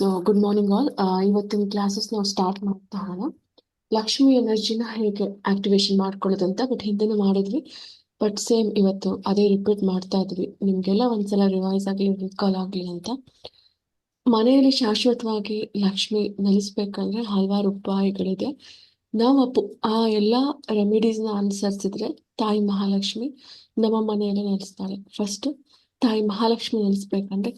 So good morning all. ಇವತ್ತಿನ classes ನಾವು start ಮಾಡ್ತಾ ಹೋಗೋಣ. ಲಕ್ಷ್ಮಿ ಎನರ್ಜಿನ ಹೇಗೆ ಆಕ್ಟಿವೇಶನ್ ಮಾಡ್ಕೊಳ್ಳೋದು ಅಂತ ಬಟ್ ಹಿಂದೆನೂ ಮಾಡಿದ್ವಿ. ಬಟ್ ಸೇಮ್ ಇವತ್ತು ಅದೇ ರಿಪೀಟ್ ಮಾಡ್ತಾ ಇದ್ವಿ, ನಿಮ್ಗೆಲ್ಲ ಒಂದ್ಸಲ ರಿವೈಸ್ ಆಗಲಿ ರೀಕಾಲ್ ಆಗಲಿ ಅಂತ. ಮನೆಯಲ್ಲಿ ಶಾಶ್ವತವಾಗಿ ಲಕ್ಷ್ಮಿ ನೆಲೆಸ್ಬೇಕಂದ್ರೆ ಹಲವಾರು ಉಪಾಯಗಳಿದೆ. ನಾವು ಆ ಎಲ್ಲ ರೆಮಿಡೀಸ್ನ ಅನುಸರಿಸಿದ್ರೆ ತಾಯಿ ಮಹಾಲಕ್ಷ್ಮಿ ನಮ್ಮ ಮನೆಯಲ್ಲಿ ನೆಲೆಸ್ತಾಳೆ. ಫಸ್ಟ್ ತಾಯಿ ಮಹಾಲಕ್ಷ್ಮಿ ನೆಲೆಸ್ಬೇಕಂದ್ರೆ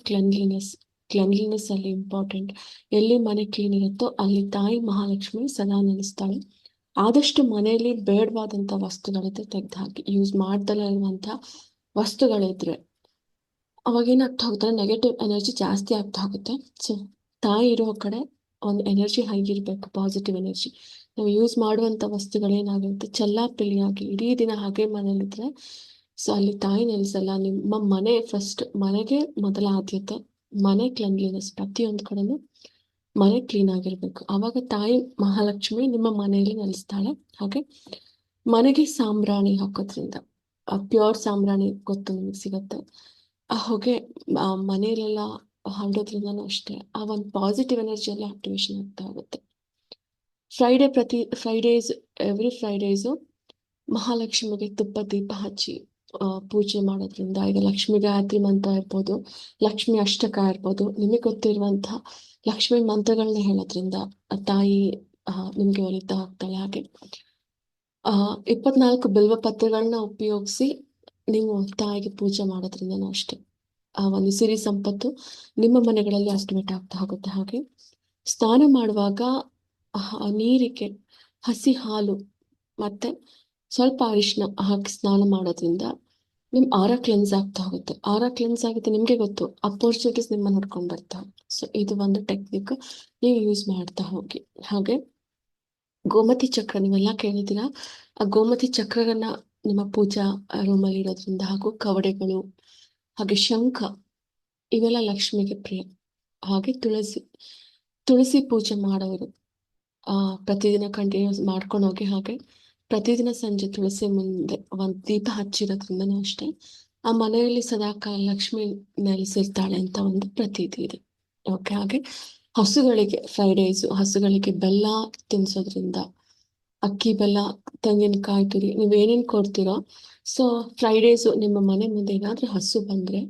ಕ್ಲೆನ್ಲಿನೆಸ್ ಅಲ್ಲಿ ಇಂಪಾರ್ಟೆಂಟ್. ಎಲ್ಲಿ ಮನೆ ಕ್ಲೀನ್ ಇರುತ್ತೋ ಅಲ್ಲಿ ತಾಯಿ ಮಹಾಲಕ್ಷ್ಮಿ ಸದಾ ನೆಲೆಸ್ತಾಳೆ. ಆದಷ್ಟು ಮನೆಯಲ್ಲಿ ಬೇಡವಾದಂಥ ವಸ್ತುಗಳಿದ್ರೆ ತೆಗೆದು ಹಾಕಿ. ಯೂಸ್ ಮಾಡ್ದಲೇ ಇರುವಂಥ ವಸ್ತುಗಳಿದ್ರೆ ಅವಾಗ ಏನಾಗ್ತಾ ಹೋಗುತ್ತೆ, ನೆಗೆಟಿವ್ ಎನರ್ಜಿ ಜಾಸ್ತಿ ಆಗ್ತಾ ಹೋಗುತ್ತೆ. ಸೊ ತಾಯಿ ಇರೋ ಕಡೆ ಒಂದು ಎನರ್ಜಿ ಹೈ ಇರಬೇಕು, ಪಾಸಿಟಿವ್ ಎನರ್ಜಿ. ನಾವು ಯೂಸ್ ಮಾಡುವಂಥ ವಸ್ತುಗಳೇನಾಗುತ್ತೆ ಚೆಲ್ಲಾಪಿಲ್ಲಿಯಾಗಿ ಇಡೀ ದಿನ ಹಾಗೆ ಮನೇಲಿದ್ರೆ ಸೊ ಅಲ್ಲಿ ತಾಯಿ ನೆಲೆಸಲ್ಲ. ನಿಮ್ಮ ಮನೆ ಫಸ್ಟ್, ಮನೆಗೆ ಮೊದಲ ಆದ್ಯತೆ. ಮನೆ ಕ್ಲೀನ್ಲಿನೆಸ್, ಪ್ರತಿಯೊಂದು ಕಡೆನೂ ಮನೆ ಕ್ಲೀನ್ ಆಗಿರ್ಬೇಕು. ಆವಾಗ ತಾಯಿ ಮಹಾಲಕ್ಷ್ಮಿ ನಿಮ್ಮ ಮನೆಯಲ್ಲಿ ನೆಲೆಸ್ತಾಳೆ. ಹಾಗೆ ಮನೆಗೆ ಸಾಂಬ್ರಾಣಿ ಹಾಕೋದ್ರಿಂದ, ಪ್ಯೂರ್ ಸಾಂಬ್ರಾಣಿ ಗೊತ್ತು ನಿಮಗೆ ಸಿಗತ್ತೆ, ಆ ಹೊಗೆ ಮನೆಯಲ್ಲೆಲ್ಲ ಹರಡೋದ್ರಿಂದನೂ ಅಷ್ಟೇ ಆ ಒಂದು ಪಾಸಿಟಿವ್ ಎನರ್ಜಿ ಎಲ್ಲ ಆಕ್ಟಿವೇಶನ್ ಆಗ್ತಾ ಹೋಗುತ್ತೆ. ಫ್ರೈಡೇಸ್, ಎವ್ರಿ ಫ್ರೈಡೇಸು ಮಹಾಲಕ್ಷ್ಮಿಗೆ ತುಪ್ಪ ದೀಪ ಹಚ್ಚಿ ಪೂಜೆ ಮಾಡೋದ್ರಿಂದ, ಈಗ ಲಕ್ಷ್ಮಿ ಗಾಯತ್ರಿ ಮಂತ್ರ ಇರ್ಬೋದು, ಲಕ್ಷ್ಮಿ ಅಷ್ಟಕ ಇರ್ಬೋದು, ನಿಮಗೆ ಗೊತ್ತಿರುವಂತಹ ಲಕ್ಷ್ಮಿ ಮಂತ್ರಗಳನ್ನ ಹೇಳೋದ್ರಿಂದ ತಾಯಿ ನಿಮ್ಗೆ ಒಲಿತಾ ಹೋಗ್ತಾಳೆ. ಹಾಗೆ 24 ಬಿಲ್ವ ಪತ್ರಗಳನ್ನ ಉಪಯೋಗಿಸಿ ನೀವು ತಾಯಿಗೆ ಪೂಜೆ ಮಾಡೋದ್ರಿಂದನೂ ಅಷ್ಟೇ ಆ ಒಂದು ಸಿರಿ ಸಂಪತ್ತು ನಿಮ್ಮ ಮನೆಗಳಲ್ಲಿ ಆಕ್ಟಿವೇಟ್ ಆಗ್ತಾ ಹೋಗುತ್ತೆ. ಹಾಗೆ ಸ್ನಾನ ಮಾಡುವಾಗ ನೀರಿಗೆ ಹಸಿ ಹಾಲು ಮತ್ತೆ ಸ್ವಲ್ಪ ಅರಿಶಿನ ಹಾಕಿ ಸ್ನಾನ ಮಾಡೋದ್ರಿಂದ ನಿಮ್ ಆರ ಕ್ಲೆನ್ಸ್ ಆಗ್ತಾ ಹೋಗುತ್ತೆ. ಆರ ಕ್ಲೆನ್ಸ್ ಆಗುತ್ತೆ, ನಿಮ್ಗೆ ಗೊತ್ತು, ಅಪರ್ಚುನಿಟೀಸ್ ನಿಮ್ಮನ್ನ ನೋಡ್ಕೊಂಡು ಬರ್ತಾವೆ. ಸೊ ಇದು ಒಂದು ಟೆಕ್ನಿಕ್, ನೀವು ಯೂಸ್ ಮಾಡ್ತಾ ಹೋಗಿ. ಹಾಗೆ ಗೋಮತಿ ಚಕ್ರ ನೀವೆಲ್ಲ ಕೇಳಿದ್ದೀರಾ. ಆ ಗೋಮತಿ ಚಕ್ರಗಳನ್ನ ನಿಮ್ಮ ಪೂಜಾ ರೂಮಲ್ಲಿ ಇಡೋದ್ರಿಂದ, ಹಾಗೂ ಕವಡೆಗಳು, ಹಾಗೆ ಶಂಖ, ಇವೆಲ್ಲ ಲಕ್ಷ್ಮಿಗೆ ಪ್ರಿಯ. ಹಾಗೆ ತುಳಸಿ ಪೂಜೆ ಮಾಡೋರು ಪ್ರತಿದಿನ ಕಂಟಿನ್ಯೂಸ್ ಮಾಡ್ಕೊಂಡು ಹೋಗಿ. ಹಾಗೆ ಪ್ರತಿದಿನ ಸಂಜೆ ತುಳಸಿ ಮುಂದೆ ಒಂದು ದೀಪ ಹಚ್ಚಿರೋದ್ರಿಂದನೂ ಅಷ್ಟೇ ಆ ಮನೆಯಲ್ಲಿ ಸದಾಕಾಲ ಲಕ್ಷ್ಮಿ ನೆಲೆಸಿರ್ತಾಳೆ ಅಂತ ಒಂದು ಪ್ರತೀತಿ ಇದೆ. ಓಕೆ. ಹಾಗೆ ಹಸುಗಳಿಗೆ ಬೆಲ್ಲ ತಿನ್ಸೋದ್ರಿಂದ, ಅಕ್ಕಿ ಬೆಲ್ಲ, ತೆಂಗಿನಕಾಯಿ ತುರಿ, ನೀವೇನೇನು ಕೊಡ್ತೀರೋ, ಸೊ ಫ್ರೈಡೇಸು ನಿಮ್ಮ ಮನೆ ಮುಂದೆ ಏನಾದ್ರೂ ಹಸು ಬಂದ್ರೆ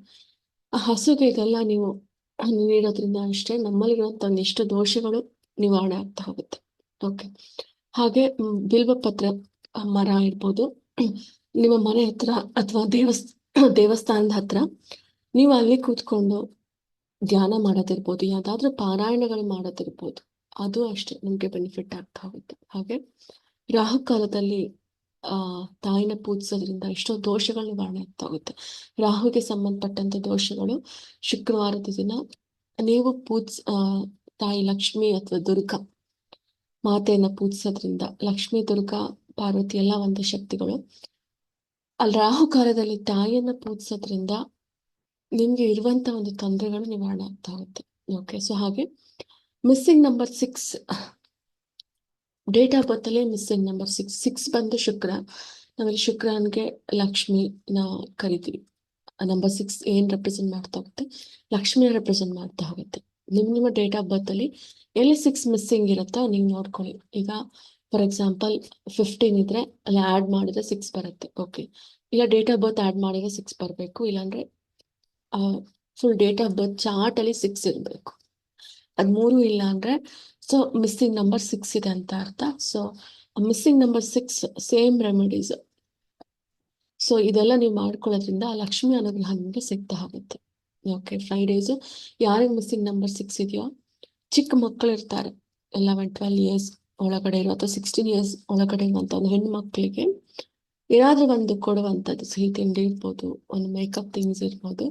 ಆ ಹಸುಗೆ ಇದೆಲ್ಲ ನೀವು ನೀಡೋದ್ರಿಂದ ಅಷ್ಟೇ ನಮ್ಮಲ್ಲಿರುವಂತ ಒಂದಿಷ್ಟು ದೋಷಗಳು ನಿವಾರಣೆ ಆಗ್ತಾ ಹೋಗುತ್ತೆ. ಓಕೆ. ಹಾಗೆ ಬಿಲ್ವಪತ್ರ ಮರ ಇರ್ಬೋದು, ನಿಮ್ಮ ಮನೆ ಹತ್ರ ಅಥವಾ ದೇವಸ್ಥಾನದ ಹತ್ರ ನೀವು ಅಲ್ಲಿ ಕೂತ್ಕೊಂಡು ಧ್ಯಾನ ಮಾಡೋದಿರ್ಬೋದು, ಯಾವ್ದಾದ್ರು ಪಾರಾಯಣಗಳು ಮಾಡೋದಿರ್ಬೋದು, ಅದು ಅಷ್ಟೇ ನಿಮ್ಗೆ ಬೆನಿಫಿಟ್ ಆಗ್ತಾ ಹೋಗುತ್ತೆ. ಹಾಗೆ ರಾಹುಕಾಲದಲ್ಲಿ ತಾಯಿನ ಪೂಜಿಸೋದ್ರಿಂದ ಎಷ್ಟೋ ದೋಷಗಳು ನಿವಾರಣೆ ಆಗ್ತಾ ಹೋಗುತ್ತೆ. ರಾಹುಗೆ ಸಂಬಂಧಪಟ್ಟಂತ ದೋಷಗಳು ಶುಕ್ರವಾರದ ದಿನ ನೀವು ತಾಯಿ ಲಕ್ಷ್ಮಿ ಅಥವಾ ದುರ್ಗಾ ಮಾತೆಯನ್ನ ಪೂಜಿಸೋದ್ರಿಂದ, ಲಕ್ಷ್ಮಿ ದುರ್ಗಾ ಪಾರ್ವತಿ ಎಲ್ಲ ಒಂದು ಶಕ್ತಿಗಳು, ಅಲ್ಲಿ ರಾಹುಕಾಲದಲ್ಲಿ ತಾಯಿಯನ್ನ ಪೂಜಿಸೋದ್ರಿಂದ ನಿಮ್ಗೆ ಇರುವಂತ ಒಂದು ತೊಂದರೆಗಳು ನಿವಾರಣೆ ಆಗ್ತಾ ಹೋಗುತ್ತೆ. ಓಕೆ. ಸೊ ಹಾಗೆ missing number 6, date of birth ಅಲ್ಲಿ ಮಿಸ್ಸಿಂಗ್ ನಂಬರ್ 6 ಬಂದು ಶುಕ್ರ. ನಾವಲ್ಲಿ ಶುಕ್ರನ್ಗೆ ಲಕ್ಷ್ಮಿನ ಕರಿತೀವಿ. ನಂಬರ್ 6 ಏನ್ ರೆಪ್ರೆಸೆಂಟ್ ಮಾಡ್ತಾ ಹೋಗುತ್ತೆ, ಲಕ್ಷ್ಮಿನ ರೆಪ್ರೆಸೆಂಟ್ ಮಾಡ್ತಾ ಹೋಗುತ್ತೆ. ನಿಮ್ಮ ಡೇಟ್ ಆಫ್ ಬರ್ತ್ ಅಲ್ಲಿ ಎಲ್ಲಿ 6 ಮಿಸ್ಸಿಂಗ್ ಇರುತ್ತೋ ನೀವು ನೋಡ್ಕೊಳ್ಳಿ. ಈಗ ಫಾರ್ ಎಕ್ಸಾಂಪಲ್ 15 ಇದ್ರೆ ಅಲ್ಲಿ ಆಡ್ ಮಾಡಿದ್ರೆ 6 ಬರುತ್ತೆ. ಓಕೆ. ಇಲ್ಲ ಡೇಟ್ ಆಫ್ ಬರ್ತ್ ಆಡ್ ಮಾಡಿದ್ರೆ 6 ಬರಬೇಕು, ಇಲ್ಲಾಂದ್ರೆ full date of birth chart ಅಲ್ಲಿ 6 ಇರಬೇಕು. ಅದ್ 3 ಇಲ್ಲ ಅಂದ್ರೆ ಸೊ ಮಿಸ್ಸಿಂಗ್ ನಂಬರ್ 6 ಇದೆ ಅಂತ ಅರ್ಥ. So missing number 6 same remedies. So ಇದೆಲ್ಲ ನೀವು ಮಾಡ್ಕೊಳ್ಳೋದ್ರಿಂದ ಲಕ್ಷ್ಮಿ ಅನುಗ್ರಹ ನಿಮಗೆ ಸಿಗ್ತಾ ಹೋಗುತ್ತೆ. ಓಕೆ. ಫ್ರೈಡೇಸು ಯಾರಿಗೆ ಮಿಸ್ಸಿಂಗ್ ನಂಬರ್ 6 ಇದೆಯೋ, ಚಿಕ್ಕ ಮಕ್ಕಳು ಇರ್ತಾರೆ 11-12 ಇಯರ್ಸ್ ಒಳಗಡೆ ಇರೋ ಅಥವಾ 16 ಇಯರ್ಸ್ ಒಳಗಡೆ ಇರುವಂತ ಒಂದು ಹೆಣ್ಣು ಮಕ್ಕಳಿಗೆ ಏನಾದ್ರೂ ಒಂದು ಕೊಡುವಂಥದ್ದು, ಸಿಹಿ ತಿಂಡಿ ಇರ್ಬೋದು, ಒಂದು ಮೇಕಪ್ ಥಿಂಗ್ಸ್ ಇರ್ಬೋದು,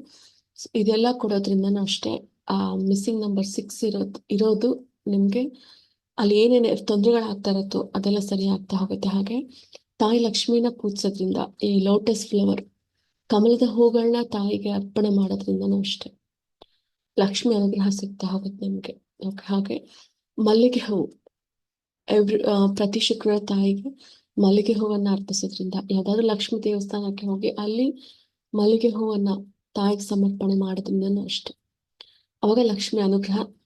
ಇದೆಲ್ಲ ಕೊಡೋದ್ರಿಂದನೂ ಅಷ್ಟೇ ಆ ಮಿಸ್ಸಿಂಗ್ ನಂಬರ್ 6 ಇರೋದು ನಿಮ್ಗೆ ಅಲ್ಲಿ ಏನೇನು ತೊಂದರೆಗಳಾಗ್ತಾ ಇರುತ್ತೋ ಅದೆಲ್ಲ ಸರಿ ಆಗ್ತಾ ಹೋಗುತ್ತೆ. ಹಾಗೆ ತಾಯಿ ಲಕ್ಷ್ಮಿನ ಪೂಜಿಸೋದ್ರಿಂದ, ಈ ಲೋಟಸ್ ಫ್ಲವರ್, ಕಮಲದ ಹೂಗಳನ್ನ ತಾಯಿಗೆ ಅರ್ಪಣೆ ಮಾಡೋದ್ರಿಂದನೂ ಅಷ್ಟೇ ಲಕ್ಷ್ಮಿ ಅನುಗ್ರಹ ಸಿಗ್ತಾ ಹೋಗುತ್ತೆ ನಿಮ್ಗೆ. ಓಕೆ. ಹಾಗೆ ಮಲ್ಲಿಗೆ ಹೂವು ಪ್ರತಿ ಶುಕ್ರವಾರ ತಾಯಿಗೆ ಮಲ್ಲಿಗೆ ಹೂವನ್ನ ಅರ್ಪಿಸೋದ್ರಿಂದ, ಯಾವ್ದಾದ್ರು ಲಕ್ಷ್ಮಿ ದೇವಸ್ಥಾನಕ್ಕೆ ಹೋಗಿ ಅಲ್ಲಿ ಮಲ್ಲಿಗೆ ಹೂವನ್ನ ತಾಯಿಗೆ ಸಮರ್ಪಣೆ ಮಾಡೋದ್ರಿಂದನೂ ಅಷ್ಟೇ ಅವಾಗ ಲಕ್ಷ್ಮಿ ಅನುಗ್ರಹ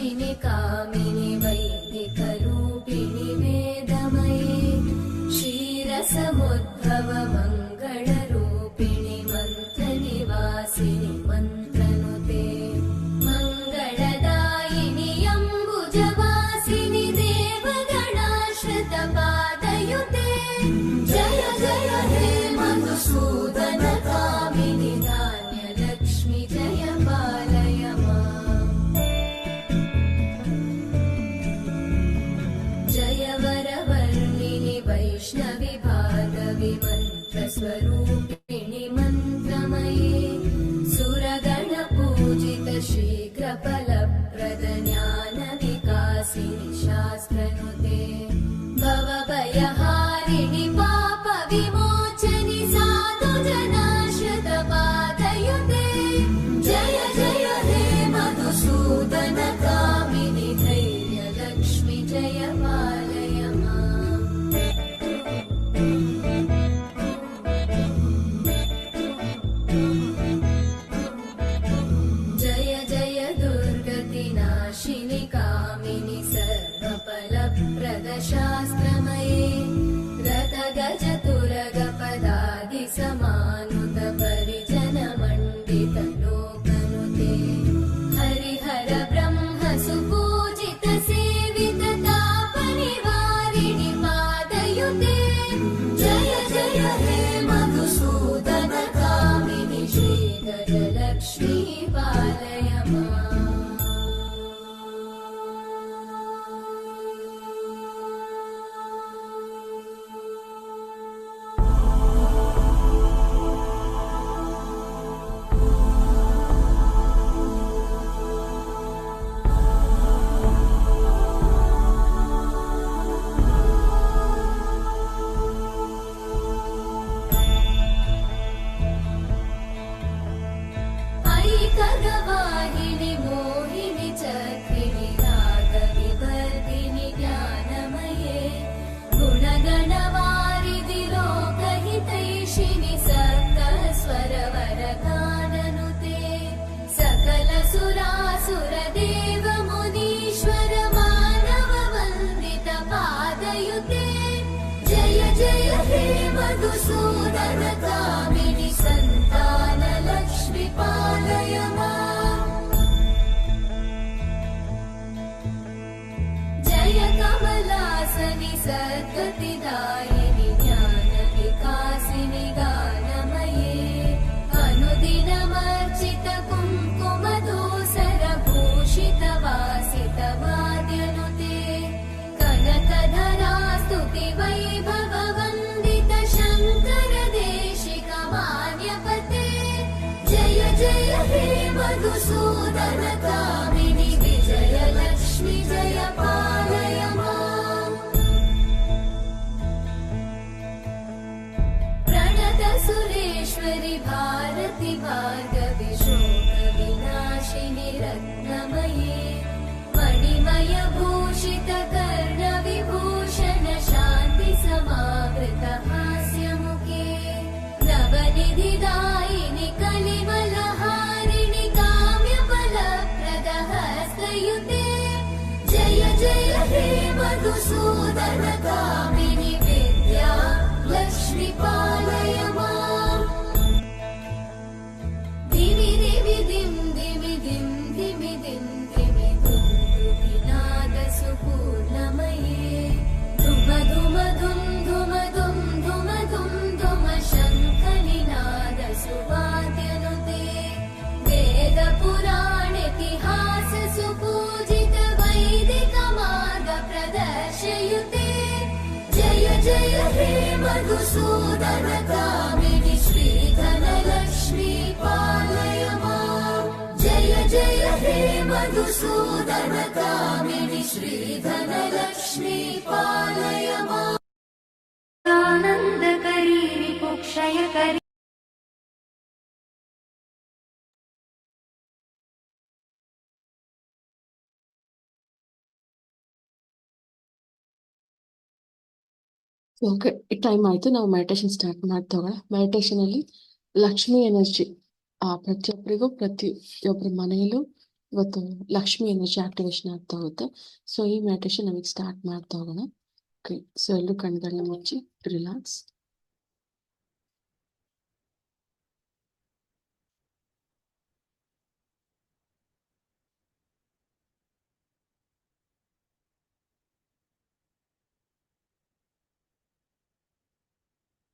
नाशिनि कामिनि वैदिकरूपिणि वेदमये क्षीरसमुद्भव मङ्गलरूपिणि मन्त्रनिवासिनि मन्त्रनुते मङ्गलदायिनि अम्बुजवासिनि देवगणाश्रितपादयुते जय जय हे मधुसूदन कामिनि धान्यलक्ष्मि जय पालय माम् जय वरवर्णिनि वैष्णवि भार्गवि मन्त्रस्वरूपिणि मन्त्रमये सुरगणपूजित शीघ्रफलप्रद ज्ञानविकासिनि शास्त्रनुते भवभयहारिणि पापविमोचनि साधुजनाश्रितपादयुते जय जय हे मधुसूदन कामिनि धैर्यलक्ष्मि जय पालय माम् जय जय दुर्गतिनाशिनि कामिनि सर्वफलप्रद शास्त्रमये रथगज तुरगपदादि समानुत परिजनमण्डित लोकनुते हरिहर ब्रह्म सुपूजित सेवित तापनिवारिणि पादयुते जय जय हे मधुसूदन कामिनि श्रीगजलक्ष्मी पालय माम् ऐकगवाहिनि मोहिनि चक्रिणि रागविवर्धिनि ज्ञानमये गुणगणवारिधि लोकहितैषिणि सप्तस्वरवरगाननुते सकलसुरासुरदेव मुनीश्वर मानव वन्दित पादयुते जय जय हे मधुसूदन कामिनि सन्तान लक्ष्मि पालय माम् जय कमलासनि सद्गतिदायिनि ज्ञानविकासिनि गानमये अनुदिनमर्चित कुङ्कुमधूसर भूषित वासित वाद्यनुते कनकधरा स्तुति वैभव वन्दित शङ्कर देशिक मान्यपते जय जय हे मधुसूदन कामिनि विजयलक्ष्मि जय पालय माम् प्रणत सुरेश्वरि भारति भार्गवि शोकविनाशिनि रत्नमये मणिमय भूषित कर्णविभूषण शान्ति समावृत हास्यमुखे नवनिधिदायिनि कलिमलहारिणि काम्यफलप्रद हस्तयुते जय जय हे मधुसूदन कामिनि विद्या लक्ष्मि पालय माम् दिवि दिवि दिं दिवि दिं दिवि दिं दिवि दुन्दुभिनाद सुपूर्णमये धुम धुम धुम धुम धुम धुम धुम धुम शङ्खनिनाद सुवाद्यनुते वेद पुराण इतिहास सुपूजित वैदिक मार्ग प्रदर्शयुते जय जय हे मधुसूदन कामिनि श्रीधनलक्ष्मी पालय माम् जय जय हे मधुसूदन कामिनि श्रीधनलक्ष्मी पालय माम् आनन्दकरी रिपुक्षयकरी ಓಕೆ ಟೈಮ್ ಆಯ್ತು. ನಾವು ಮೆಡಿಟೇಷನ್ ಸ್ಟಾರ್ಟ್ ಮಾಡ್ತೋಗೋಣ. ಮೆಡಿಟೇಷನ್ ಅಲ್ಲಿ ಲಕ್ಷ್ಮಿ ಎನರ್ಜಿ ಪ್ರತಿಯೊಬ್ಬರಿಗೂ ಪ್ರತಿಯೊಬ್ಬರ ಮನೆಯಲ್ಲೂ ಇವತ್ತು ಲಕ್ಷ್ಮಿ ಎನರ್ಜಿ ಆಕ್ಟಿವೇಶನ್ ಆಗ್ತಾ ಹೋಗುತ್ತೆ. ಸೊ ಈ ಮೆಡಿಟೇಷನ್ ನಮಗೆ ಸ್ಟಾರ್ಟ್ ಮಾಡ್ತಾ ಹೋಗೋಣ. ಓಕೆ, ಸೊ ಎಲ್ಲರೂ ಕಣ್ಗಳನ್ನ ಮುಚ್ಚಿ ರಿಲ್ಯಾಕ್ಸ್.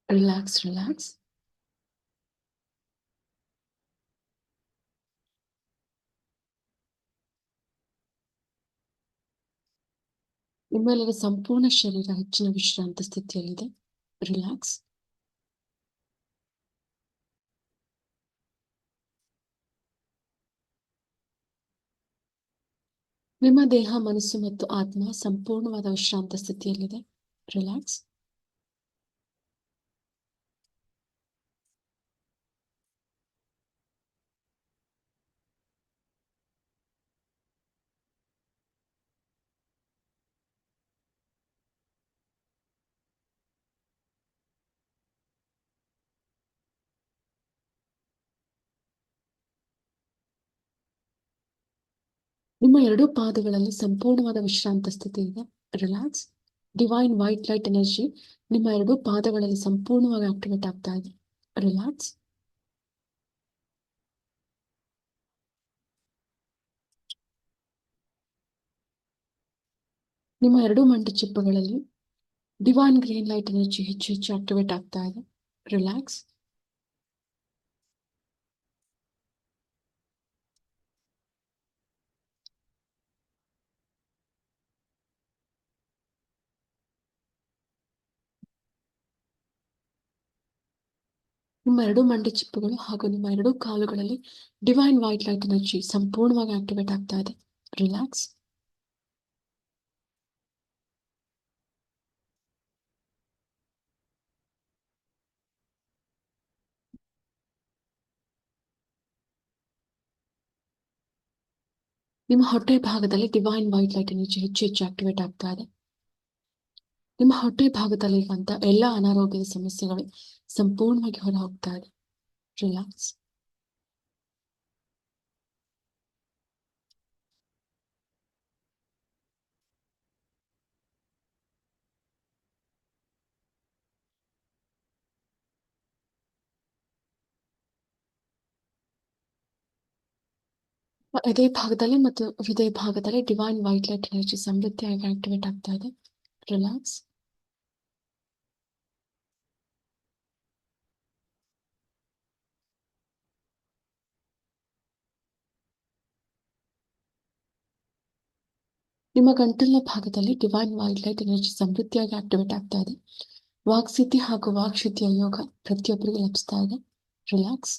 Relax relax. ನಿಮ್ಮೆಲ್ಲರ ಸಂಪೂರ್ಣ ಶರೀರ ಹೆಚ್ಚಿನ ವಿಶ್ರಾಂತ ಸ್ಥಿತಿಯಲ್ಲಿದೆ. ರಿಲ್ಯಾಕ್ಸ್. ನಿಮ್ಮ ದೇಹ, ಮನಸ್ಸು ಮತ್ತು ಆತ್ಮ ಸಂಪೂರ್ಣವಾದ ವಿಶ್ರಾಂತ ಸ್ಥಿತಿಯಲ್ಲಿದೆ. ರಿಲ್ಯಾಕ್ಸ್. ನಿಮ್ಮ ಎರಡೂ ಪಾದಗಳಲ್ಲಿ ಸಂಪೂರ್ಣವಾದ ವಿಶ್ರಾಂತ ಸ್ಥಿತಿ ಇದೆ. Relax. Divine white light energy ನಿಮ್ಮ ಎರಡೂ ಪಾದಗಳಲ್ಲಿ ಸಂಪೂರ್ಣವಾಗಿ ಆಕ್ಟಿವೇಟ್ ಆಗ್ತಾ ಇದೆ. ರಿಲ್ಯಾಕ್ಸ್. ನಿಮ್ಮ ಎರಡೂ ಮಂಡಿ ಚಿಪ್ಪುಗಳಲ್ಲಿ ಡಿವೈನ್ ಗ್ರೀನ್ ಲೈಟ್ ಎನರ್ಜಿ ಹೆಚ್ಚು ಹೆಚ್ಚು ಆಕ್ಟಿವೇಟ್ ಆಗ್ತಾ ಇದೆ. ರಿಲ್ಯಾಕ್ಸ್. ನಿಮ್ಮ ಎರಡೂ ಮಂಡಿ ಚಿಪ್ಪುಗಳು ಹಾಗೂ ನಿಮ್ಮ ಎರಡೂ ಕಾಲುಗಳಲ್ಲಿ ಡಿವೈನ್ ವೈಟ್ ಲೈಟ್ ಎನರ್ಜಿ ಸಂಪೂರ್ಣವಾಗಿ ಆಕ್ಟಿವೇಟ್ ಆಗ್ತಾ ಇದೆ. ರಿಲ್ಯಾಕ್ಸ್. ನಿಮ್ಮ ಹೊಟ್ಟೆ ಭಾಗದಲ್ಲಿ ಡಿವೈನ್ ವೈಟ್ ಲೈಟ್ ಎನರ್ಜಿ ಹೆಚ್ಚು ಹೆಚ್ಚು ಆಕ್ಟಿವೇಟ್ ಆಗ್ತಾ ಇದೆ. ನಿಮ್ಮ ಹೊಟ್ಟೆ ಭಾಗದಲ್ಲಿರುವಂತಹ ಎಲ್ಲ ಅನಾರೋಗ್ಯದ ಸಮಸ್ಯೆಗಳು ಸಂಪೂರ್ಣವಾಗಿ ಹೊರ ಹೋಗ್ತಾ ಇದೆ. ರಿಲ್ಯಾಕ್ಸ್. ಎದೆ ಭಾಗದಲ್ಲಿ ಮತ್ತು ಹೃದಯ ಭಾಗದಲ್ಲಿ ಡಿವೈನ್ ವೈಟ್ ಲೈಟ್ ಎನರ್ಜಿ ಸಮೃದ್ಧಿಯಾಗಿ ಆಕ್ಟಿವೇಟ್ ಆಗ್ತಾ ಇದೆ. ರಿಲ್ಯಾಕ್ಸ್. ನಿಮ್ಮ ಗಂಟಲಿನ ಭಾಗದಲ್ಲಿ ಡಿವೈನ್ ವೈಟ್ ಲೈಟ್ ಎನರ್ಜಿ ಸಮೃದ್ಧಿಯಾಗಿ ಆಕ್ಟಿವೇಟ್ ಆಗ್ತಾ ಇದೆ. ವಾಕ್ಸ್ಥಿತಿ ಹಾಗೂ ವಾಕ್ಶುದ್ಧಿಯ ಯೋಗ ಪ್ರತಿಯೊಬ್ಬರಿಗೂ ಲಭಿಸ್ತಾ ಇದೆ. ರಿಲ್ಯಾಕ್ಸ್.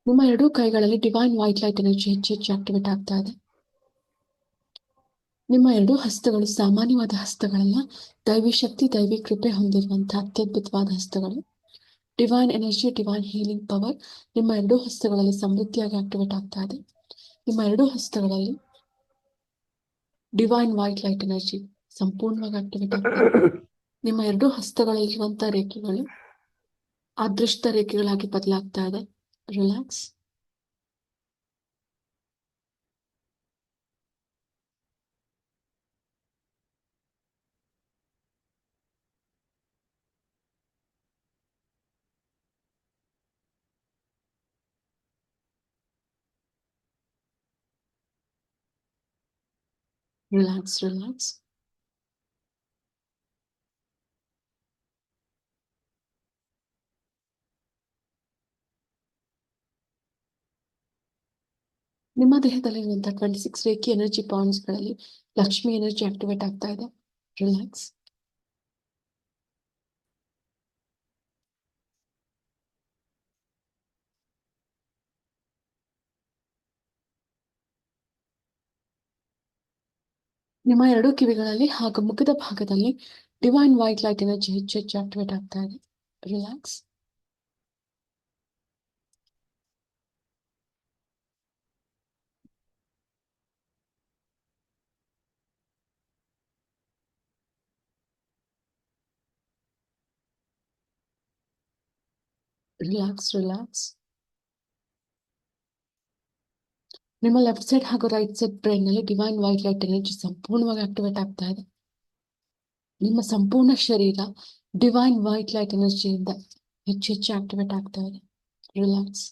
ನಿಮ್ಮ ಎರಡೂ ಕೈಗಳಲ್ಲಿ ಡಿವೈನ್ ವೈಟ್ ಲೈಟ್ ಎನರ್ಜಿ ಹೆಚ್ಚು ಹೆಚ್ಚು ಆಕ್ಟಿವೇಟ್ ಆಗ್ತಾ ಇದೆ. ನಿಮ್ಮ ಎರಡೂ ಹಸ್ತಗಳು ಸಾಮಾನ್ಯವಾದ ಹಸ್ತಗಳಲ್ಲ, ದೈವಿ ಶಕ್ತಿ, ದೈವಿ ಕೃಪೆ ಹೊಂದಿರುವಂತಹ ಅತ್ಯದ್ಭುತವಾದ ಹಸ್ತಗಳು. Divine energy, divine healing power ನಿಮ್ಮ ಎರಡೂ ಹಸ್ತಗಳಲ್ಲಿ ಸಮೃದ್ಧಿಯಾಗಿ ಆಕ್ಟಿವೇಟ್ ಆಗ್ತಾ ಇದೆ. ನಿಮ್ಮ ಎರಡೂ ಹಸ್ತಗಳಲ್ಲಿ ಡಿವೈನ್ ವೈಟ್ ಲೈಟ್ ಎನರ್ಜಿ ಸಂಪೂರ್ಣವಾಗಿ ಆಕ್ಟಿವೇಟ್ ಆಗ್ತಾ ಇದೆ. ನಿಮ್ಮ ಎರಡೂ ಹಸ್ತಗಳಲ್ಲಿರುವಂತಹ ರೇಖೆಗಳು ಅದೃಷ್ಟ ರೇಖೆಗಳಾಗಿ ಬದಲಾಗ್ತಾ ಇದೆ. ರಿಲ್ಯಾಕ್ಸ್. Relax relax. ನಿಮ್ಮ ದೇಹದಲ್ಲಿರುವಂತಹ 26 ರೇಖಿ ಎನರ್ಜಿ ಪಾಯಿಂಟ್ಸ್ಗಳಲ್ಲಿ ಲಕ್ಷ್ಮಿ ಎನರ್ಜಿ ಆಕ್ಟಿವೇಟ್ ಆಗ್ತಾ ಇದೆ. ರಿಲ್ಯಾಕ್ಸ್. ನಿಮ್ಮ ಎರಡೂ ಕಿವಿಗಳಲ್ಲಿ ಹಾಗೂ ಮುಖದ ಭಾಗದಲ್ಲಿ ಡಿವೈನ್ ವೈಟ್ ಲೈಟ್ ಎನರ್ಜಿ ಹೆಚ್ಚು ಹೆಚ್ಚು ಆಕ್ಟಿವೇಟ್ ಆಗ್ತಾ ಇದೆ. ರಿಲ್ಯಾಕ್ಸ್. Relax relax. ನಿಮ್ಮ ಲೆಫ್ಟ್ ಸೈಡ್ ಹಾಗೂ ರೈಟ್ ಸೈಡ್ ಬ್ರೈನ್ ನಲ್ಲಿ ಡಿವೈನ್ ವೈಟ್ ಲೈಟ್ ಎನರ್ಜಿ ಸಂಪೂರ್ಣವಾಗಿ ಆಕ್ಟಿವೇಟ್ ಆಗ್ತಾ ಇದೆ. ನಿಮ್ಮ ಸಂಪೂರ್ಣ ಶರೀರ ಡಿವೈನ್ ವೈಟ್ ಲೈಟ್ ಎನರ್ಜಿಯಿಂದ ಹೆಚ್ಚು ಹೆಚ್ಚು ಆಕ್ಟಿವೇಟ್ ಆಗ್ತಾ ಇದೆ. ರಿಲ್ಯಾಕ್ಸ್.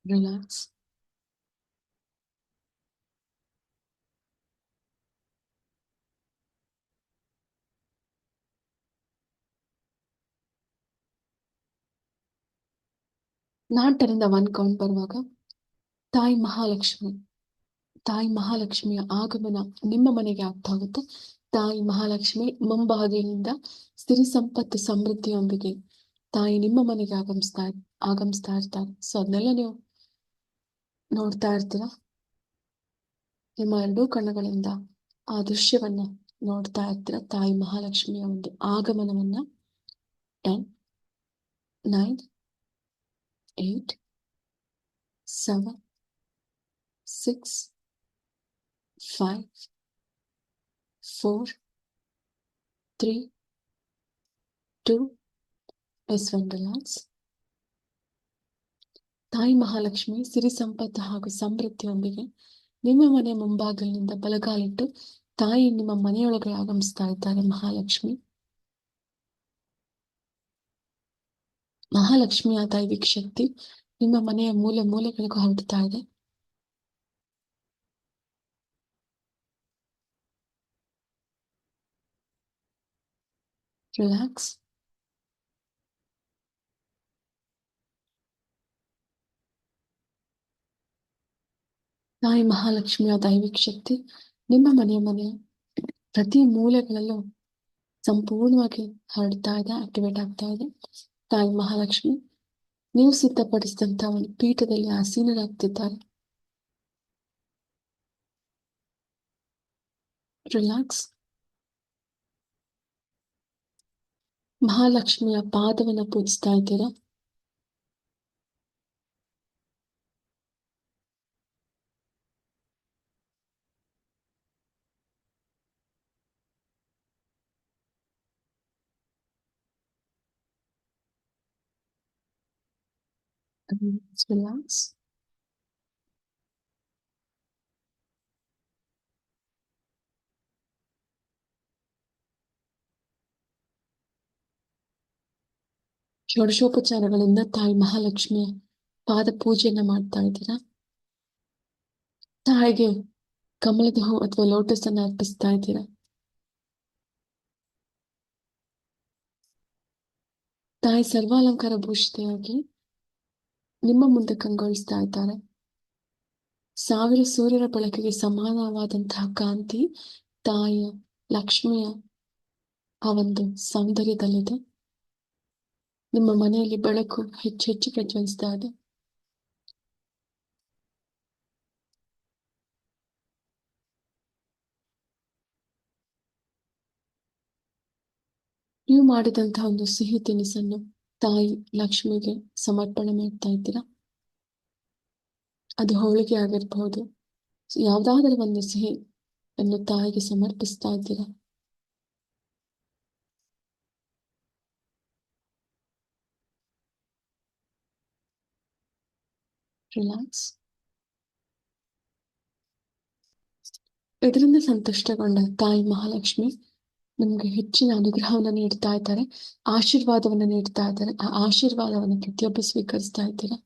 ರಿಲ್ಯಾಕ್ಸ್. ನಾನ್ 10 ಇಂದ 1 ಕೌಂಟ್ ಬರುವಾಗ ತಾಯಿ ಮಹಾಲಕ್ಷ್ಮಿ ತಾಯಿ ಮಹಾಲಕ್ಷ್ಮಿಯ ಆಗಮನ ನಿಮ್ಮ ಮನೆಗೆ ಆಗ್ತಾ ಹೋಗುತ್ತೆ. ತಾಯಿ ಮಹಾಲಕ್ಷ್ಮಿ ಮುಂಭಾಗದಿಂದ ಸಿರಿ ಸಂಪತ್ತು ಸಮೃದ್ಧಿಯೊಂದಿಗೆ ತಾಯಿ ನಿಮ್ಮ ಮನೆಗೆ ಆಗಮಿಸ್ತಾ ಇರ್ತಾರೆ. ಸೊ ಅದನ್ನೆಲ್ಲ ನೀವು ನೋಡ್ತಾ ಇರ್ತೀರಾ. ನಿಮ್ಮ ಎರಡೂ ಕಣ್ಣುಗಳಿಂದ ಆ ದೃಶ್ಯವನ್ನ ನೋಡ್ತಾ ಇರ್ತೀರಾ. ತಾಯಿ ಮಹಾಲಕ್ಷ್ಮಿಯ ಒಂದು ಆಗಮನವನ್ನ. 10, 9, 8, 7, 6, 5, 4, 3, 2, S1 ರಿಲ್ಯಾಕ್ಸ್. ತಾಯಿ ಮಹಾಲಕ್ಷ್ಮಿ ಸಿರಿ ಸಂಪತ್ತು ಹಾಗೂ ಸಮೃದ್ಧಿಯೊಂದಿಗೆ ನಿಮ್ಮ ಮನೆ ಮುಂಭಾಗಲಿನಿಂದ ಬಲಗಾಲಿಟ್ಟು ತಾಯಿ ನಿಮ್ಮ ಮನೆಯೊಳಗೆ ಆಗಮಿಸ್ತಾ ಇದ್ದಾರೆ. ಮಹಾಲಕ್ಷ್ಮಿಯ ದೈವಿಕ ಶಕ್ತಿ ನಿಮ್ಮ ಮನೆಯ ಮೂಲೆ ಮೂಲೆಗಳಿಗೂ ಹರಡ್ತಾ ಇದೆ. ರಿಲ್ಯಾಕ್ಸ್. ತಾಯಿ ಮಹಾಲಕ್ಷ್ಮಿಯ ದೈವಿಕ ಶಕ್ತಿ ನಿಮ್ಮ ಮನೆಯ ಪ್ರತಿ ಮೂಲೆಗಳಲ್ಲೂ ಸಂಪೂರ್ಣವಾಗಿ ಹರಡ್ತಾ ಇದೆ, ಆಕ್ಟಿವೇಟ್ ಆಗ್ತಾ ಇದೆ. ತಾಯಿ ಮಹಾಲಕ್ಷ್ಮಿ ನೀವು ಸಿದ್ಧಪಡಿಸಿದಂತ ಒಂದು ಪೀಠದಲ್ಲಿ ಆಸೀನರಾಗ್ತಿದ್ದಾರೆ. ರಿಲ್ಯಾಕ್ಸ್. ಮಹಾಲಕ್ಷ್ಮಿಯ ಪಾದವನ್ನ ಪೂಜಿಸ್ತಾ ಇದ್ದೀರಾ. ರಿಲ್ಯಾಕ್ಸ್. ಷೋಡಶೋಪಚಾರಗಳಿಂದ ತಾಯಿ ಮಹಾಲಕ್ಷ್ಮಿಯ ಪಾದ ಪೂಜೆಯನ್ನ ಮಾಡ್ತಾ ಇದ್ದೀರಾ. ತಾಯಿಗೆ ಕಮಲದ ಹೂ ಅಥವಾ ಲೋಟಸ್ ಅನ್ನ ಅರ್ಪಿಸ್ತಾ ಇದ್ದೀರಾ. ತಾಯಿ ಸರ್ವಾಲಂಕಾರ ಭೂಷಿತೆಯಾಗಿ ನಿಮ್ಮ ಮುಂದೆ ಕಂಗೊಳಿಸ್ತಾ ಇದ್ದಾರೆ. 1000 ಸೂರ್ಯರ ಬೆಳಕಿಗೆ ಸಮಾನವಾದಂತಹ ಕಾಂತಿ ತಾಯಿಯ ಲಕ್ಷ್ಮಿಯ ಆ ಒಂದು ಸೌಂದರ್ಯದಲ್ಲಿದೆ. ನಿಮ್ಮ ಮನೆಯಲ್ಲಿ ಬೆಳಕು ಹೆಚ್ಚು ಹೆಚ್ಚು ಪ್ರಜ್ವಲಿಸ್ತಾ ಇದೆ. ನೀವು ಮಾಡಿದಂತಹ ಒಂದು ಸಿಹಿ ತಿನಿಸನ್ನು ತಾಯಿ ಲಕ್ಷ್ಮಿಗೆ ಸಮರ್ಪಣೆ ಮಾಡ್ತಾ ಇದ್ದೀರಾ. ಅದು ಹೋಳಿಗೆ ಆಗಿರಬಹುದು, ಯಾವ್ದಾದ್ರೂ ಒಂದು ಸಿಹಿ ಅನ್ನು ತಾಯಿಗೆ ಸಮರ್ಪಿಸ್ತಾ ಇದ್ದೀರಾ. ರಿಲ್ಯಾಕ್ಸ್. ಇದರಿಂದ ಸಂತುಷ್ಟಗೊಂಡ ತಾಯಿ ಮಹಾಲಕ್ಷ್ಮಿ ನಿಮ್ಗೆ ಹೆಚ್ಚಿನ ಅನುಗ್ರಹವನ್ನ ನೀಡ್ತಾ ಇದ್ದಾರೆ, ಆಶೀರ್ವಾದವನ್ನ ನೀಡ್ತಾ ಇದ್ದಾರೆ. ಆ ಆಶೀರ್ವಾದವನ್ನು ಪ್ರತಿಯೊಬ್ಬರು ಸ್ವೀಕರಿಸ್ತಾ ಇದ್ದೀರಾ.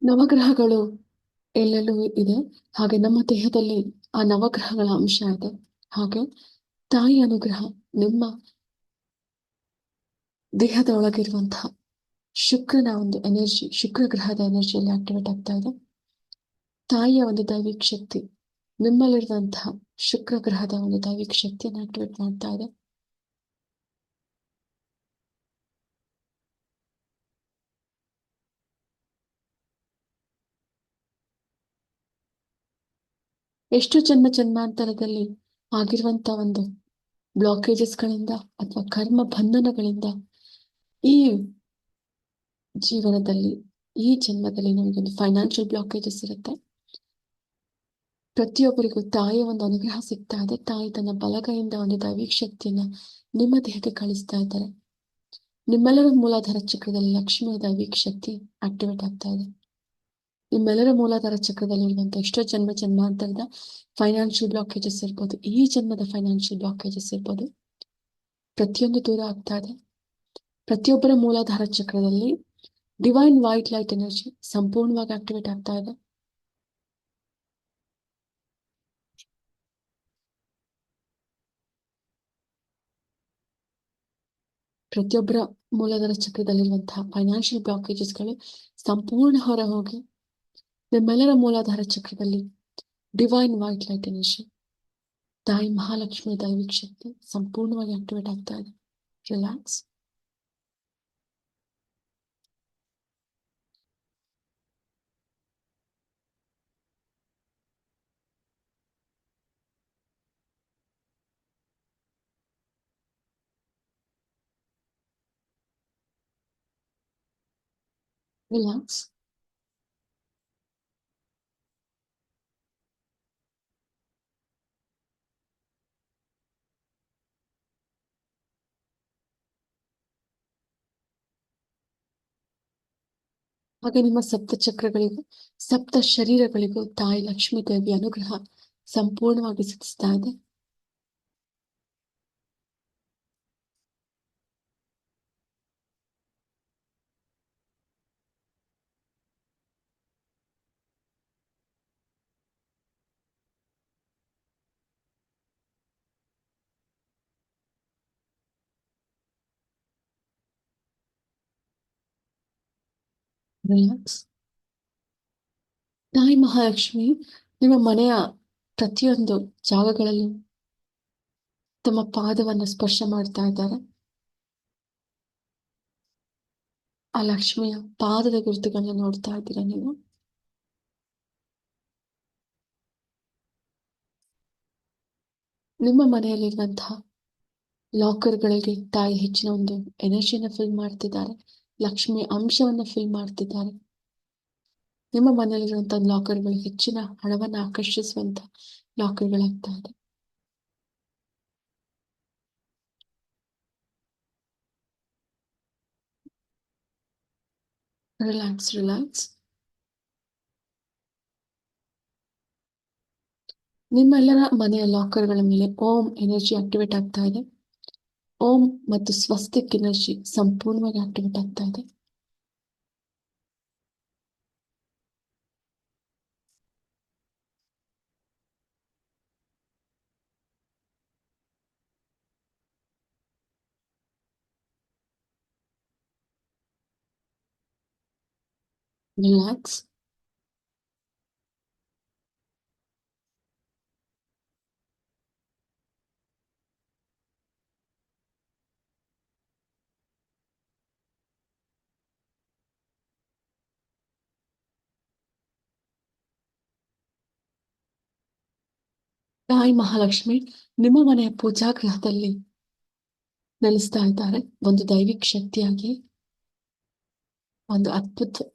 ನವಗ್ರಹಗಳು ಎಲ್ಲೆಲ್ಲೂ ಇದೆ, ಹಾಗೆ ನಮ್ಮ ದೇಹದಲ್ಲಿ ಆ ನವಗ್ರಹಗಳ ಅಂಶ ಇದೆ. ಹಾಗೆ ತಾಯಿ ಅನುಗ್ರಹ ನಿಮ್ಮ ದೇಹದ ಒಳಗಿರುವಂತಹ ಶುಕ್ರನ ಒಂದು ಎನರ್ಜಿ, ಶುಕ್ರ ಗ್ರಹದ ಎನರ್ಜಿಯಲ್ಲಿ ಆಕ್ಟಿವೇಟ್ ಆಗ್ತಾ ಇದೆ. ತಾಯಿಯ ಒಂದು ದೈವಿಕ ಶಕ್ತಿ ನಿಮ್ಮಲ್ಲಿರುವಂತಹ ಶುಕ್ರ ಗ್ರಹದ ಒಂದು ದೈವಿಕ ಶಕ್ತಿಯನ್ನು ಆಕ್ಟಿವೇಟ್ ಮಾಡ್ತಾ ಇದೆ. ಎಷ್ಟು ಜನ್ಮಾಂತರದಲ್ಲಿ ಆಗಿರುವಂತ ಒಂದು ಬ್ಲಾಕೇಜಸ್ಗಳಿಂದ ಅಥವಾ ಕರ್ಮ ಬಂಧನಗಳಿಂದ ಈ ಜೀವನದಲ್ಲಿ ಈ ಜನ್ಮದಲ್ಲಿ ನಮಗೊಂದು ಫೈನಾನ್ಷಿಯಲ್ ಬ್ಲಾಕೇಜಸ್ ಇರುತ್ತೆ. ಪ್ರತಿಯೊಬ್ಬರಿಗೂ ತಾಯಿಯ ಒಂದು ಅನುಗ್ರಹ ಸಿಗ್ತಾ ಇದೆ. ತಾಯಿ ತನ್ನ ಬಲಗೈಯಿಂದ ಒಂದು ದೈವಿಕ ಶಕ್ತಿಯನ್ನ ನಿಮ್ಮ ದೇಹಕ್ಕೆ ಕಳಿಸ್ತಾ ಇದ್ದಾರೆ. ನಿಮ್ಮೆಲ್ಲರ ಮೂಲಾಧಾರ ಚಕ್ರದಲ್ಲಿ ಲಕ್ಷ್ಮಿಯ ದೈವಿಕ ಶಕ್ತಿ ಆಕ್ಟಿವೇಟ್ ಆಗ್ತಾ ಇದೆ. ನಿಮ್ಮೆಲ್ಲರ ಮೂಲಾಧಾರ ಚಕ್ರದಲ್ಲಿ ಇರುವಂತ ಎಷ್ಟೋ ಜನ್ಮಾಂತರದ ಫೈನಾನ್ಷಿಯಲ್ ಬ್ಲಾಕೇಜಸ್ ಇರ್ಬೋದು, ಈ ಜನ್ಮದ ಫೈನಾನ್ಷಿಯಲ್ ಬ್ಲಾಕೇಜಸ್ ಇರ್ಬೋದು, ಪ್ರತಿಯೊಂದು ದೂರ ಆಗ್ತಾ ಇದೆ. ಪ್ರತಿಯೊಬ್ಬರ ಮೂಲಾಧಾರ ಚಕ್ರದಲ್ಲಿ ಡಿವೈನ್ ವೈಟ್ ಲೈಟ್ ಎನರ್ಜಿ ಸಂಪೂರ್ಣವಾಗಿ ಆಕ್ಟಿವೇಟ್ ಆಗ್ತಾ ಇದೆ. ಪ್ರತಿಯೊಬ್ಬರ ಮೂಲಾಧಾರ ಚಕ್ರದಲ್ಲಿರುವಂತಹ ಫೈನಾನ್ಷಿಯಲ್ ಬ್ಲಾಕೇಜಸ್ಗಳು ಸಂಪೂರ್ಣ ಹೊರ ಹೋಗಿ ನಿಮ್ಮೆಲ್ಲರ ಮೂಲಾಧಾರ ಚಕ್ರದಲ್ಲಿ ಡಿವೈನ್ ವೈಟ್ ಲೈಟ್ ಎನರ್ಜಿ, ತಾಯಿ ಮಹಾಲಕ್ಷ್ಮಿಯ ದೈವಿಕ ಶಕ್ತಿ ಸಂಪೂರ್ಣವಾಗಿ ಆಕ್ಟಿವೇಟ್ ಆಗ್ತಾ ಇದೆ. ರಿಲ್ಯಾಕ್ಸ್. ರಿಲ್ಯಾಕ್ಸ್. ಹಾಗೆ ನಿಮ್ಮ ಸಪ್ತ ಚಕ್ರಗಳಿಗೂ ಸಪ್ತ ಶರೀರಗಳಿಗೂ ತಾಯಿ ಲಕ್ಷ್ಮೀ ದೇವಿ ಅನುಗ್ರಹ ಸಂಪೂರ್ಣವಾಗಿ ಸಿದ್ಧಿಸ್ತಾ ಇದೆ. ರಿಲ್ಯಾಕ್ಸ್. ತಾಯಿ ಮಹಾಲಕ್ಷ್ಮಿ ನಿಮ್ಮ ಮನೆಯ ಪ್ರತಿಯೊಂದು ಜಾಗಗಳಲ್ಲೂ ತಮ್ಮ ಪಾದವನ್ನು ಸ್ಪರ್ಶ ಮಾಡ್ತಾ ಇದ್ದಾರೆ. ಆ ಲಕ್ಷ್ಮಿಯ ಪಾದದ ಗುರುತುಗಳನ್ನ ನೋಡ್ತಾ ಇದ್ದೀರಾ ನೀವು. ನಿಮ್ಮ ಮನೆಯಲ್ಲಿರುವಂತಹ ಲಾಕರ್ಗಳಿಗೆ ತಾಯಿ ಹೆಚ್ಚಿನ ಒಂದು ಎನರ್ಜಿಯನ್ನು ಫಿಲ್ ಮಾಡ್ತಿದ್ದಾರೆ, ಲಕ್ಷ್ಮಿ ಅಂಶವನ್ನ ಫಿಲ್ ಮಾಡ್ತಿದ್ದಾರೆ. ನಿಮ್ಮ ಮನೆಯಲ್ಲಿರುವಂತಹ ಲಾಕರ್ಗಳು ಹೆಚ್ಚಿನ ಹಣವನ್ನು ಆಕರ್ಷಿಸುವಂತ ಲಾಕರ್ಗಳಾಗ್ತಾ ಇದೆ. ರಿಲ್ಯಾಕ್ಸ್. ರಿಲ್ಯಾಕ್ಸ್. ನಿಮ್ಮೆಲ್ಲರ ಮನೆಯ ಲಾಕರ್ಗಳ ಮೇಲೆ ಓಂ ಎನರ್ಜಿ ಆಕ್ಟಿವೇಟ್ ಆಗ್ತಾ ಇದೆ. ಓಂ ಮತ್ತು ಸ್ವಸ್ತಿಕ್ ಎನರ್ಜಿ ಸಂಪೂರ್ಣವಾಗಿ ಆಕ್ಟಿವೇಟ್ ಆಗ್ತಾ ಇದೆ. ರಿಲ್ಯಾಕ್ಸ್. ತಾಯಿ ಮಹಾಲಕ್ಷ್ಮಿ ನಿಮ್ಮ ಮನೆಯ ಪೂಜಾಗೃಹದಲ್ಲಿ ನೆಲೆಸ್ತಾ ಇದ್ದಾರೆ. ಒಂದು ದೈವಿಕ ಶಕ್ತಿಯಾಗಿ ಒಂದು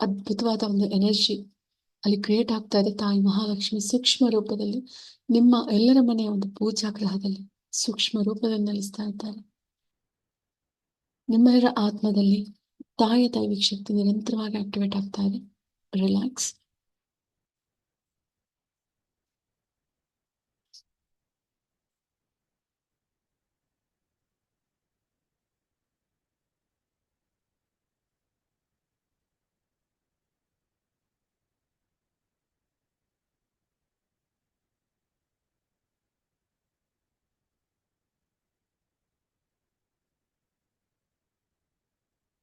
ಅದ್ಭುತವಾದ ಒಂದು ಎನರ್ಜಿ ಅಲ್ಲಿ ಕ್ರಿಯೇಟ್ ಆಗ್ತಾ ಇದೆ. ತಾಯಿ ಮಹಾಲಕ್ಷ್ಮಿ ಸೂಕ್ಷ್ಮ ರೂಪದಲ್ಲಿ ನಿಮ್ಮ ಎಲ್ಲರ ಮನೆಯ ಒಂದು ಪೂಜಾಗೃಹದಲ್ಲಿ ಸೂಕ್ಷ್ಮ ರೂಪದಲ್ಲಿ ನೆಲೆಸ್ತಾ ಇದ್ದಾರೆ. ನಿಮ್ಮೆಲ್ಲರ ಆತ್ಮದಲ್ಲಿ ತಾಯಿಯ ದೈವಿಕ ಶಕ್ತಿ ನಿರಂತರವಾಗಿ ಆಕ್ಟಿವೇಟ್ ಆಗ್ತಾ ಇದೆ. ರಿಲ್ಯಾಕ್ಸ್.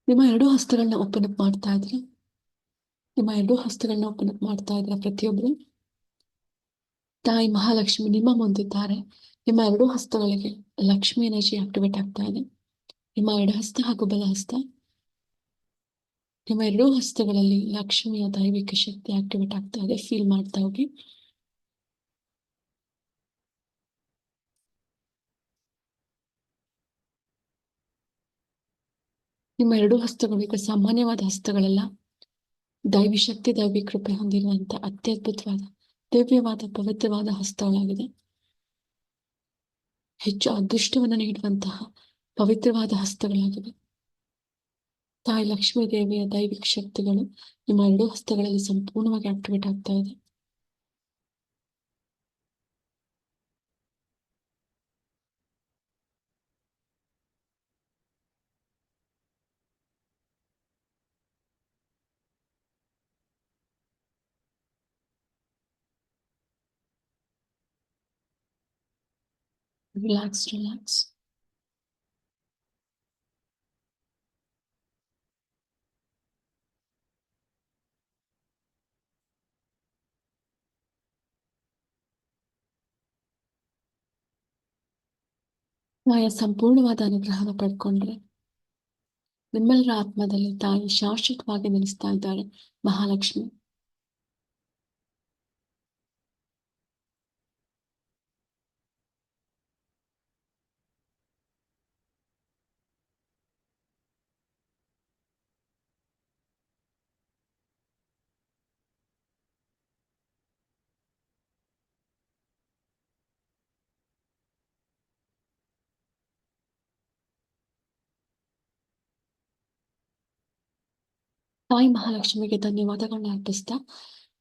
ನಿಮ್ಮ ಎರಡೂ ಹಸ್ತಗಳನ್ನ ಓಪನ್ ಅಪ್ ಮಾಡ್ತಾ ಇದ್ರೆ ಪ್ರತಿಯೊಬ್ರು. ತಾಯಿ ಮಹಾಲಕ್ಷ್ಮಿ ನಿಮ್ಮ ಮುಂದಿದ್ದಾರೆ. ನಿಮ್ಮ ಎರಡೂ ಹಸ್ತಗಳಿಗೆ ಲಕ್ಷ್ಮಿ ಎನರ್ಜಿ ಆಕ್ಟಿವೇಟ್ ಆಗ್ತಾ ಇದೆ. ನಿಮ್ಮ ಎಡಹಸ್ತ ಹಾಗೂ ಬಲಹಸ್ತ, ನಿಮ್ಮ ಎರಡೂ ಹಸ್ತಗಳಲ್ಲಿ ಲಕ್ಷ್ಮಿಯ ದೈವಿಕ ಶಕ್ತಿ ಆಕ್ಟಿವೇಟ್ ಆಗ್ತಾ ಇದೆ. ಫೀಲ್ ಮಾಡ್ತಾ ಹೋಗಿ. ನಿಮ್ಮ ಎರಡೂ ಹಸ್ತಗಳು ಈಗ ಸಾಮಾನ್ಯವಾದ ಹಸ್ತಗಳಲ್ಲ, ದೈವಿ ಶಕ್ತಿ, ದೈವಿ ಕೃಪೆ ಹೊಂದಿರುವಂತ ಅತ್ಯದ್ಭುತವಾದ, ದಿವ್ಯವಾದ, ಪವಿತ್ರವಾದ ಹಸ್ತಗಳಾಗಿದೆ. ಹೆಚ್ಚು ಅದೃಷ್ಟವನ್ನು ನೀಡುವಂತಹ ಪವಿತ್ರವಾದ ಹಸ್ತಗಳಾಗಿವೆ. ತಾಯಿ ಲಕ್ಷ್ಮೀ ದೇವಿಯ ದೈವಿಕ ಶಕ್ತಿಗಳು ನಿಮ್ಮ ಎರಡೂ ಹಸ್ತಗಳಲ್ಲಿ ಸಂಪೂರ್ಣವಾಗಿ ಆಕ್ಟಿವೇಟ್ ಆಗ್ತಾ ಇದೆ. Relax, relax. ತಾಯಿಯ ಸಂಪೂರ್ಣವಾದ ಅನುಗ್ರಹನ ಪಡ್ಕೊಂಡ್ರೆ ನಿಮ್ಮೆಲ್ಲರ ಆತ್ಮದಲ್ಲಿ ತಾಯಿ ಶಾಶ್ವತವಾಗಿ ನೆಲೆಸ್ತಾ ಇದ್ದಾರೆ. ಮಹಾಲಕ್ಷ್ಮಿ ತಾಯಿ ಮಹಾಲಕ್ಷ್ಮಿಗೆ ಧನ್ಯವಾದಗಳನ್ನ ಅರ್ಪಿಸ್ತಾ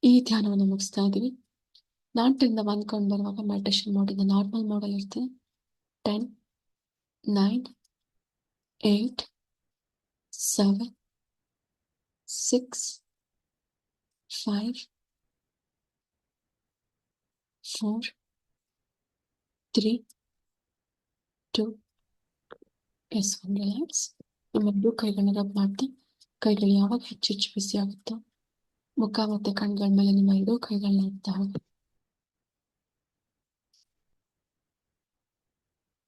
ಈ ಧ್ಯಾನವನ್ನು ಮುಗಿಸ್ತಾ ಇದೀವಿ. 4 ರಿಂದ 1 ಕೌಂಟ್ ಬರುವಾಗ ಮೆಡಿಟೇಷನ್ ಮೋಡಿಂದ ನಾರ್ಮಲ್ ಮೋಡಲ್ಲಿ ಇರ್ತೀನಿ. 10, 9, 8, 7, 6, 5, 4, 3, 2, ಎಸ್ 1. ರಿಲ್ಯಾಕ್ಸ್. ನಿಮ್ಮೆರಡೂ ಕೈಗಳನ್ನ ರಬ್ ಮಾಡ್ತಾ, ಕೈಗಳು ಯಾವಾಗ ಹೆಚ್ಚು ಬಿಸಿ ಆಗುತ್ತೋ ಮುಖ ಮತ್ತೆ ಕಣ್ಗಳ ಮೇಲೆ ನಿಮ್ಮ ಎರಡೂ ಕೈಗಳನ್ನ ಇಡ್ತಾ ಹೋಗಿ.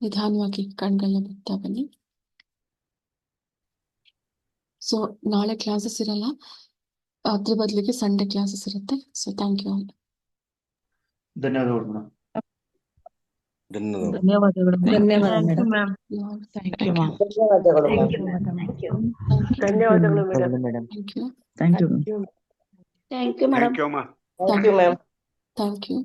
ನಿಧಾನವಾಗಿ ಕಣ್ಗಳನ್ನ ಬಿಡ್ತಾ ಬನ್ನಿ. ಸೊ ನಾಳೆ ಕ್ಲಾಸಸ್ ಇರಲ್ಲ, ಅದ್ರ ಬದಲಿಗೆ ಸಂಡೇ ಕ್ಲಾಸಸ್ ಇರುತ್ತೆ. So thank you all. ಧನ್ಯವಾದಗಳು ಮೇಡಮ್. ಧನ್ಯವಾದಗಳು. ಧನ್ಯವಾದ ಮೇಡಮ್. Thank you ma'am. ಧನ್ಯವಾದಗಳು madam. Thank you. Thank you. Thank you madam. Thank you.